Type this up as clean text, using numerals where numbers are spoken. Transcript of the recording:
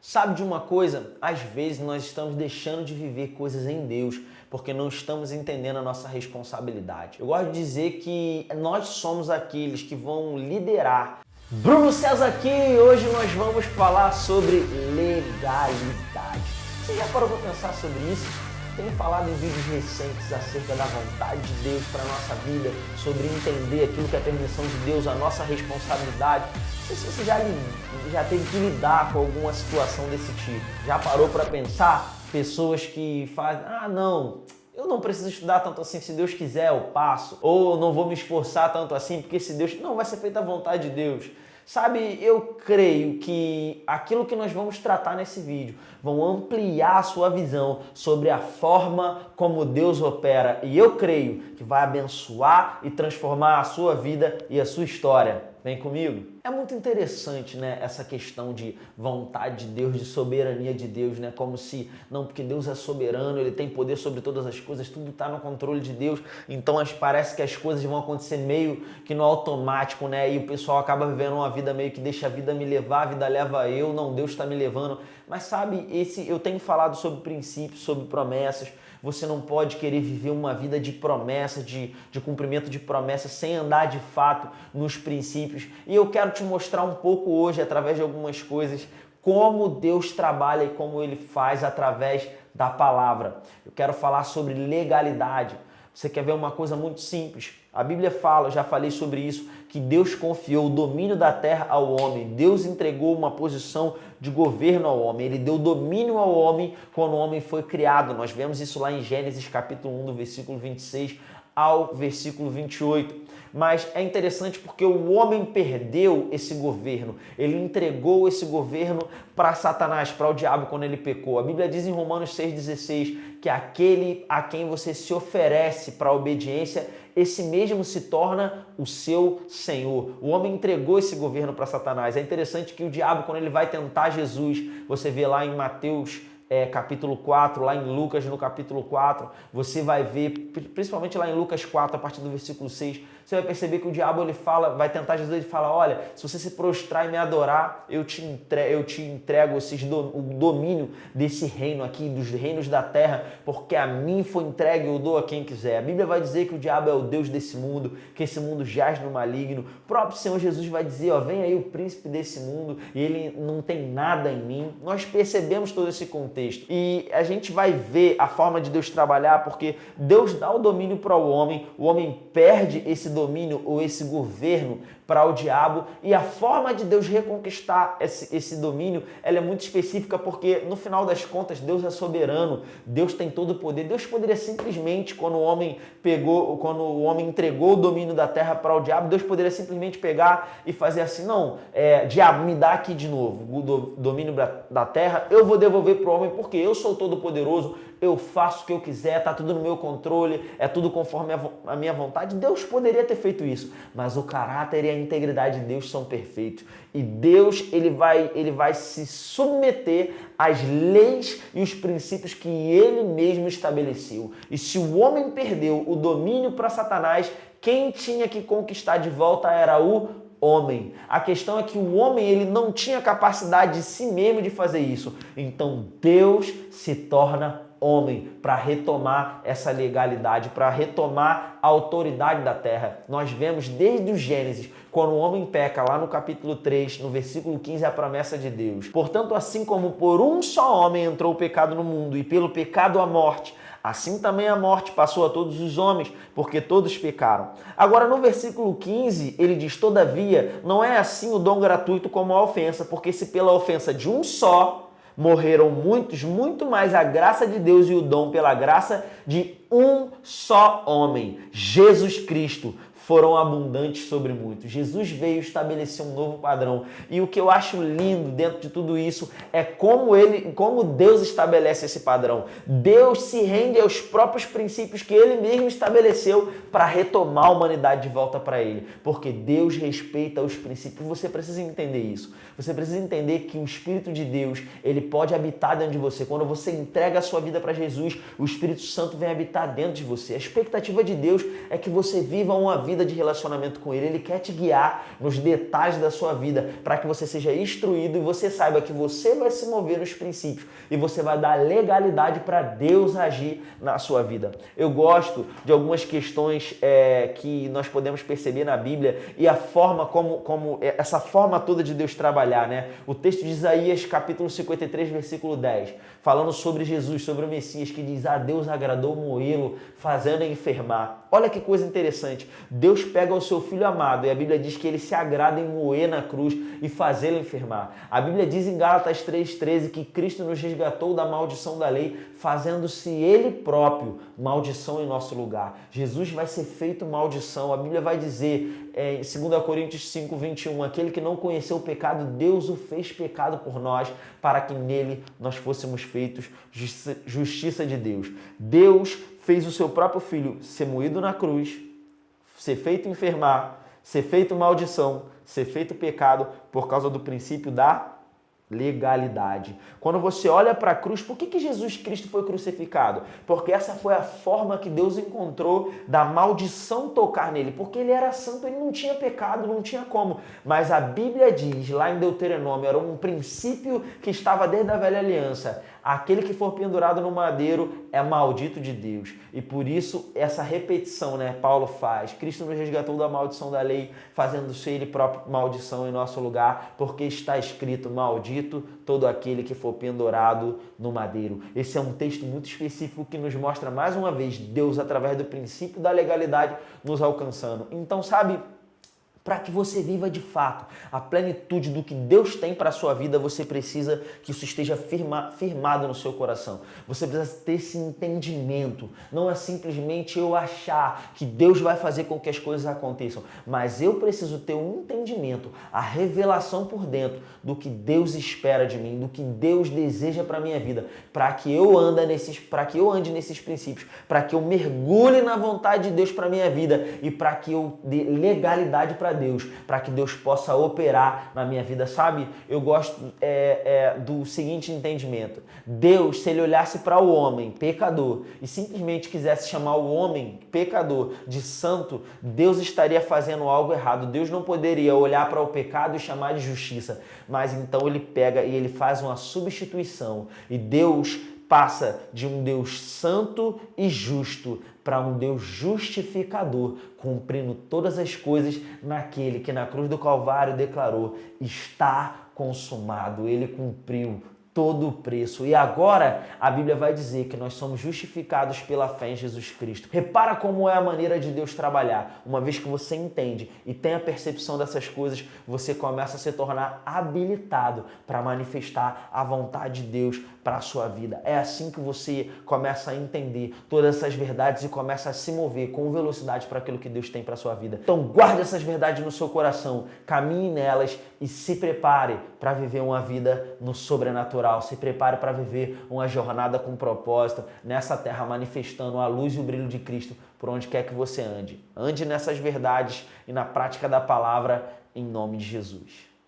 Sabe de uma coisa? Às vezes nós estamos deixando de viver coisas em Deus porque não estamos entendendo a nossa responsabilidade. Eu gosto de dizer que nós somos aqueles que vão liderar. Bruno César aqui e hoje nós vamos falar sobre legalidade. Você já parou para pensar sobre isso? Tenho falado em vídeos recentes acerca da vontade de Deus para a nossa vida, sobre entender aquilo que é a permissão de Deus, a nossa responsabilidade. Não sei se você já teve que lidar com alguma situação desse tipo. Já parou para pensar? Pessoas que fazem, não, eu não preciso estudar tanto assim, se Deus quiser eu passo. Ou não vou me esforçar tanto assim, porque se Deus... Não, vai ser feita a vontade de Deus. Sabe, eu creio que aquilo que nós vamos tratar nesse vídeo vão ampliar a sua visão sobre a forma como Deus opera. E eu creio que vai abençoar e transformar a sua vida e a sua história. Vem comigo? É muito interessante, né, essa questão de vontade de Deus, de soberania de Deus, né? Como se, não, porque Deus é soberano, Ele tem poder sobre todas as coisas, tudo está no controle de Deus, então parece que as coisas vão acontecer meio que no automático, né? E o pessoal acaba vivendo uma vida meio que deixa a vida me levar, a vida leva eu, não, Deus está me levando. Mas sabe, eu tenho falado sobre princípios, sobre promessas. Você não pode querer viver uma vida de promessa, de cumprimento de promessas, sem andar de fato nos princípios. E eu quero te mostrar um pouco hoje, através de algumas coisas, como Deus trabalha e como Ele faz através da palavra. Eu quero falar sobre legalidade. Você quer ver uma coisa muito simples? A Bíblia fala, eu já falei sobre isso, que Deus confiou o domínio da terra ao homem. Deus entregou uma posição de governo ao homem. Ele deu domínio ao homem quando o homem foi criado. Nós vemos isso lá em Gênesis capítulo 1, do versículo 26 ao versículo 28. Mas é interessante porque o homem perdeu esse governo. Ele entregou esse governo para Satanás, para o diabo quando ele pecou. A Bíblia diz em Romanos 6,16 que aquele a quem você se oferece para a obediência, esse mesmo se torna o seu Senhor. O homem entregou esse governo para Satanás. É interessante que o diabo, quando ele vai tentar Jesus, você vê lá em Mateus capítulo 4, lá em Lucas no capítulo 4, você vai ver, principalmente lá em Lucas 4, a partir do versículo 6, você vai perceber que o diabo ele fala, vai tentar Jesus, ele fala, olha, se você se prostrar e me adorar, eu te entrego o domínio desse reino aqui, dos reinos da terra, porque a mim foi entregue, eu dou a quem quiser. A Bíblia vai dizer que o diabo é o Deus desse mundo, que esse mundo jaz no maligno. O próprio Senhor Jesus vai dizer, vem aí o príncipe desse mundo e ele não tem nada em mim. Nós percebemos todo esse contexto. E a gente vai ver a forma de Deus trabalhar, porque Deus dá o domínio para o homem perde esse domínio ou esse governo para o diabo, e a forma de Deus reconquistar esse domínio, ela é muito específica, porque no final das contas Deus é soberano, Deus tem todo o poder. Deus poderia simplesmente, quando o homem entregou o domínio da terra para o diabo, Deus poderia simplesmente pegar e fazer assim, não, diabo, me dá aqui de novo o domínio da terra, eu vou devolver para o homem, porque eu sou todo poderoso, eu faço o que eu quiser, tá tudo no meu controle, é tudo conforme a minha vontade. Deus poderia ter feito isso, mas o caráter e a integridade de Deus são perfeitos. E Deus, ele vai se submeter às leis e os princípios que ele mesmo estabeleceu. E se o homem perdeu o domínio para Satanás, quem tinha que conquistar de volta era o homem. A questão é que o homem ele não tinha capacidade de si mesmo de fazer isso. Então Deus se torna homem para retomar essa legalidade, para retomar a autoridade da terra. Nós vemos desde o Gênesis, quando o homem peca, lá no capítulo 3, no versículo 15, a promessa de Deus. Portanto, assim como por um só homem entrou o pecado no mundo, e pelo pecado a morte, assim também a morte passou a todos os homens, porque todos pecaram. Agora, no versículo 15, ele diz, todavia, não é assim o dom gratuito como a ofensa, porque se pela ofensa de um só morreram muitos, muito mais a graça de Deus e o dom pela graça de um só homem, Jesus Cristo, foram abundantes sobre muitos. Jesus veio estabelecer um novo padrão. E o que eu acho lindo dentro de tudo isso é como Deus estabelece esse padrão. Deus se rende aos próprios princípios que ele mesmo estabeleceu para retomar a humanidade de volta para ele. Porque Deus respeita os princípios. Você precisa entender isso. Você precisa entender que o Espírito de Deus, ele pode habitar dentro de você. Quando você entrega a sua vida para Jesus, o Espírito Santo vem habitar dentro de você. A expectativa de Deus é que você viva uma vida vida de relacionamento com Ele, Ele quer te guiar nos detalhes da sua vida, para que você seja instruído e você saiba que você vai se mover nos princípios e você vai dar legalidade para Deus agir na sua vida. Eu gosto de algumas questões que nós podemos perceber na Bíblia e a forma como essa forma toda de Deus trabalhar, né? O texto de Isaías, capítulo 53, versículo 10, falando sobre Jesus, sobre o Messias, que diz: "A Deus agradou moê-lo, fazendo enfermar." Olha que coisa interessante. Deus pega o seu Filho amado e a Bíblia diz que ele se agrada em moer na cruz e fazê-lo enfermar. A Bíblia diz em Gálatas 3,13 que Cristo nos resgatou da maldição da lei, fazendo-se Ele próprio maldição em nosso lugar. Jesus vai ser feito maldição. A Bíblia vai dizer em 2 Coríntios 5:21, aquele que não conheceu o pecado, Deus o fez pecado por nós, para que nele nós fôssemos feitos justiça de Deus. Deus fez o seu próprio Filho ser moído na cruz, ser feito enfermar, ser feito maldição, ser feito pecado por causa do princípio da legalidade. Quando você olha para a cruz, por que Jesus Cristo foi crucificado? Porque essa foi a forma que Deus encontrou da maldição tocar nele, porque ele era santo, ele não tinha pecado, não tinha como. Mas a Bíblia diz, lá em Deuteronômio, era um princípio que estava desde a velha aliança: aquele que for pendurado no madeiro é maldito de Deus. E por isso essa repetição, né, Paulo faz. Cristo nos resgatou da maldição da lei, fazendo-se ele próprio maldição em nosso lugar, porque está escrito: maldito todo aquele que for pendurado no madeiro. Esse é um texto muito específico que nos mostra mais uma vez Deus, através do princípio da legalidade, nos alcançando. Então, sabe, para que você viva de fato a plenitude do que Deus tem para a sua vida, você precisa que isso esteja firmado no seu coração. Você precisa ter esse entendimento. Não é simplesmente eu achar que Deus vai fazer com que as coisas aconteçam, mas eu preciso ter um entendimento, a revelação por dentro do que Deus espera de mim, do que Deus deseja para a minha vida, para que eu ande nesses princípios, para que eu mergulhe na vontade de Deus para a minha vida e para que eu dê legalidade para Deus, para que Deus possa operar na minha vida, sabe? Eu gosto do seguinte entendimento: Deus, se ele olhasse para o homem pecador e simplesmente quisesse chamar o homem pecador de santo, Deus estaria fazendo algo errado. Deus não poderia olhar para o pecado e chamar de justiça, mas então ele pega e ele faz uma substituição, e Deus passa de um Deus santo e justo para um Deus justificador, cumprindo todas as coisas naquele que na cruz do Calvário declarou: está consumado. Ele cumpriu todo o preço. E agora a Bíblia vai dizer que nós somos justificados pela fé em Jesus Cristo. Repara como é a maneira de Deus trabalhar. Uma vez que você entende e tem a percepção dessas coisas, você começa a se tornar habilitado para manifestar a vontade de Deus para a sua vida. É assim que você começa a entender todas essas verdades e começa a se mover com velocidade para aquilo que Deus tem para a sua vida. Então guarde essas verdades no seu coração, caminhe nelas e se prepare para viver uma vida no sobrenatural. Se prepare para viver uma jornada com propósito nessa terra, manifestando a luz e o brilho de Cristo por onde quer que você ande. Ande nessas verdades e na prática da palavra, em nome de Jesus.